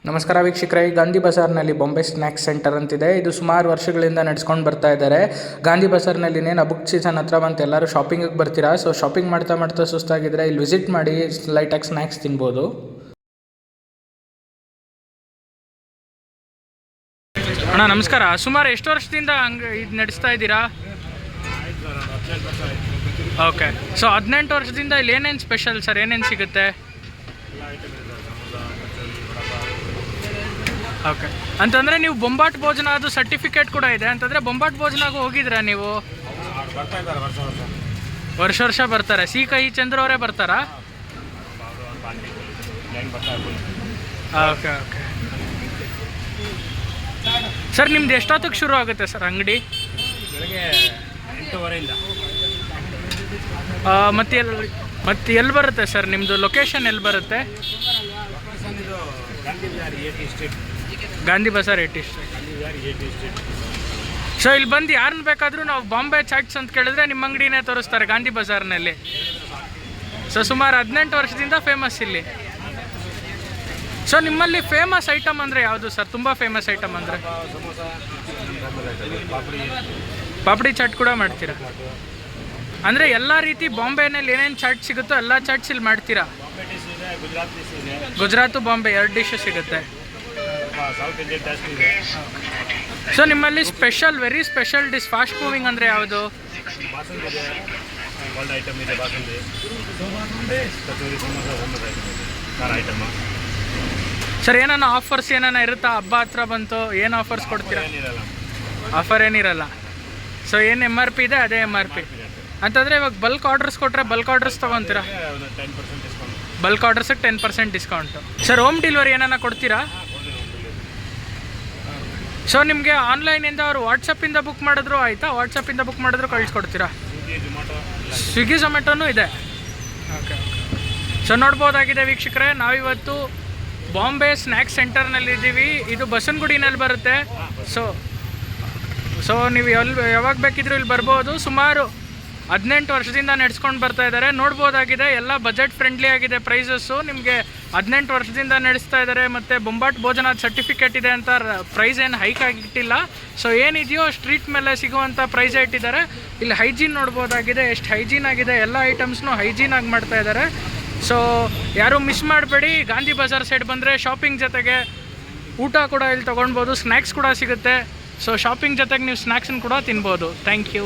ನಮಸ್ಕಾರ ವೀಕ್ಷಕರೇ, ಗಾಂಧಿ ಬಜಾರ್ನಲ್ಲಿ ಬಾಂಬೆ ಸ್ನ್ಯಾಕ್ಸ್ ಸೆಂಟರ್ ಅಂತಿದೆ. ಇದು ಸುಮಾರು ವರ್ಷಗಳಿಂದ ನಡೆಸ್ಕೊಂಡು ಬರ್ತಾ ಇದ್ದಾರೆ. ಗಾಂಧಿ ಬಜಾರ್ನಲ್ಲಿ ಇನ್ನೇನು ಹಬ್ಬ ಸೀಸನ್ ಹತ್ರ ಬಂತು, ಎಲ್ಲರೂ ಶಾಪಿಂಗಿಗೆ ಬರ್ತೀರಾ. ಸೊ ಶಾಪಿಂಗ್ ಮಾಡ್ತಾ ಮಾಡ್ತಾ ಸುಸ್ತಾಗಿದ್ರೆ ಇಲ್ಲಿ ವಿಸಿಟ್ ಮಾಡಿ ಲೈಟಾಗಿ ಸ್ನ್ಯಾಕ್ಸ್ ತಿನ್ಬೋದು. ಅಣ್ಣ ನಮಸ್ಕಾರ. ಸುಮಾರು ಎಷ್ಟು ವರ್ಷದಿಂದ ಇದು ನಡೆಸ್ತಾ ಇದ್ದೀರಾ? ಓಕೆ. ಸೊ 18 ವರ್ಷದಿಂದ ಇಲ್ಲಿ ಏನೇನು ಸ್ಪೆಷಲ್ ಸರ್, ಏನೇನು ಸಿಗುತ್ತೆ? ಓಕೆ. ಅಂತಂದರೆ ನೀವು ಬೊಂಬಾಟ್ ಭೋಜನ ಅದು ಸರ್ಟಿಫಿಕೇಟ್ ಕೂಡ ಇದೆ ಅಂತಂದರೆ ಬೊಂಬಾಟ್ ಭೋಜನಾಗೂ ಹೋಗಿದ್ರಾ ನೀವು? ವರ್ಷ ಬರ್ತಾರೆ. ಸಿ ಕೈ ಚಂದ್ರ ಅವರೇ ಬರ್ತಾರಾ? ಓಕೆ ಓಕೆ ಸರ್, ನಿಮ್ದು ಎಷ್ಟೊತ್ತಿಗೆ ಶುರು ಆಗುತ್ತೆ ಸರ್ ಅಂಗಡಿ? ಬೆಳಗ್ಗೆ 8:30 ಮತ್ತೆ ಎಲ್ಲಿ ಬರುತ್ತೆ ಸರ್ ನಿಮ್ಮದು ಲೊಕೇಶನ್? ಎಲ್ಲಿ ಬರುತ್ತೆ? ಗಾಂಧಿ ಬಜಾರ್ 80 ಸ್ಟ್ರೀಟ್. ಸೊ ಇಲ್ಲಿ ಬಂದು ಯಾರನ್ನ ಬೇಕಾದರೂ ನಾವು ಬಾಂಬೆ ಚಾಟ್ಸ್ ಅಂತ ಕೇಳಿದ್ರೆ ನಿಮ್ಮ ಅಂಗಡಿನೇ ತೋರಿಸ್ತಾರೆ ಗಾಂಧಿ ಬಜಾರ್ನಲ್ಲಿ. ಸೊ ಸುಮಾರು 18 ವರ್ಷದಿಂದ ಫೇಮಸ್ ಇಲ್ಲಿ. ಸೊ ನಿಮ್ಮಲ್ಲಿ ಫೇಮಸ್ ಐಟಮ್ ಅಂದರೆ ಯಾವುದು ಸರ್? ತುಂಬ ಫೇಮಸ್ ಐಟಮ್ ಅಂದರೆ ಪಾಪಡಿ ಚಾಟ್ ಕೂಡ ಮಾಡ್ತೀರಾ? ಅಂದರೆ ಎಲ್ಲ ರೀತಿ ಬಾಂಬೆನಲ್ಲಿ ಏನೇನು ಚಾಟ್ ಸಿಗುತ್ತೋ ಎಲ್ಲ ಚಾಟ್ಸ್ ಇಲ್ಲಿ ಮಾಡ್ತೀರಾ? ಗುಜರಾತು ಬಾಂಬೆ 2 ಡಿಶ್ ಸಿಗುತ್ತೆ. ಸೊ ನಿಮ್ಮಲ್ಲಿ special, very special dish, fast moving ಅಂದರೆ ಯಾವುದು? ಸರ್ ಏನಾನ ಆಫರ್ಸ್ ಏನಾನ ಇರುತ್ತಾ? ಹಬ್ಬ ಹತ್ರ ಬಂತು, ಏನು ಆಫರ್ಸ್ ಕೊಡ್ತೀರಾ? ಆಫರ್ ಏನಿರಲ್ಲ. ಸೊ ಏನು MRP ಇದೆ ಅದೇ MRP ಅಂತಂದರೆ ಇವಾಗ ಬಲ್ಕ್ ಆರ್ಡರ್ಸ್ ಕೊಟ್ಟರೆ ಬಲ್ಕ್ ಆರ್ಡರ್ಸ್ ತೊಗೊತೀರಾ? ಬಲ್ಕ್ ಆರ್ಡರ್ಸಿಗೆ 10% ಡಿಸ್ಕೌಂಟು. ಸರ್ ಹೋಮ್ ಡೆಲಿವರಿ ಏನಾನ ಕೊಡ್ತೀರಾ? ಸೊ ನಿಮಗೆ ಆನ್ಲೈನಿಂದ ಅವರು ವಾಟ್ಸಪ್ಪಿಂದ ಬುಕ್ ಮಾಡಿದ್ರು ಆಯಿತಾ? ವಾಟ್ಸಪ್ಪಿಂದ ಬುಕ್ ಮಾಡಿದ್ರು ಕಳಿಸ್ಕೊಡ್ತೀರಾ? ಸ್ವಿಗ್ಗಿ ಝೊಮ್ಯಾಟೋನೂ ಇದೆ. ಓಕೆ. ಸೊ ನೋಡ್ಬೋದಾಗಿದೆ ವೀಕ್ಷಕರೇ, ನಾವಿವತ್ತು ಬಾಂಬೆ ಸ್ನ್ಯಾಕ್ಸ್ ಸೆಂಟರ್ನಲ್ಲಿದ್ದೀವಿ. ಇದು ಬಸವನಗುಡಿನಲ್ಲಿ ಬರುತ್ತೆ. ಸೊ ನೀವು ಯಾವಾಗ ಬೇಕಿದ್ರೂ ಇಲ್ಲಿ ಬರ್ಬೋದು. ಸುಮಾರು 18 ವರ್ಷದಿಂದ ನಡೆಸ್ಕೊಂಡು ಬರ್ತಾ ಇದ್ದಾರೆ. ನೋಡ್ಬೋದಾಗಿದೆ, ಎಲ್ಲ ಬಜೆಟ್ ಫ್ರೆಂಡ್ಲಿ ಆಗಿದೆ ಪ್ರೈಸಸ್ಸು. ನಿಮಗೆ 18 ವರ್ಷದಿಂದ ನಡೆಸ್ತಾ ಇದ್ದಾರೆ. ಮತ್ತು ಬೊಂಬಾಟ್ ಭೋಜನ ಸರ್ಟಿಫಿಕೇಟ್ ಇದೆ ಅಂತ ಪ್ರೈಸ್ ಏನು ಹೈಕ್ ಆಗಿಟ್ಟಿಲ್ಲ. ಸೊ ಏನಿದೆಯೋ ಸ್ಟ್ರೀಟ್ ಮೇಲೆ ಸಿಗುವಂಥ ಪ್ರೈಸೇ ಇಟ್ಟಿದ್ದಾರೆ. ಇಲ್ಲಿ ಹೈಜೀನ್ ನೋಡ್ಬೋದಾಗಿದೆ, ಎಷ್ಟು ಹೈಜೀನ್ ಆಗಿದೆ. ಎಲ್ಲ ಐಟಮ್ಸ್ನು ಹೈಜೀನ್ ಆಗಿ ಮಾಡ್ತಾ ಇದ್ದಾರೆ. ಸೊ ಯಾರೂ ಮಿಸ್ ಮಾಡಬೇಡಿ. ಗಾಂಧಿ ಬಜಾರ್ ಸೈಡ್ ಬಂದರೆ ಶಾಪಿಂಗ್ ಜೊತೆಗೆ ಊಟ ಕೂಡ ಇಲ್ಲಿ ತೊಗೊಳ್ಬೋದು, ಸ್ನ್ಯಾಕ್ಸ್ ಕೂಡ ಸಿಗುತ್ತೆ. ಸೊ ಶಾಪಿಂಗ್ ಜೊತೆಗೆ ನೀವು ಸ್ನ್ಯಾಕ್ಸನ್ನು ಕೂಡ ತಿನ್ಬೋದು. Thank you.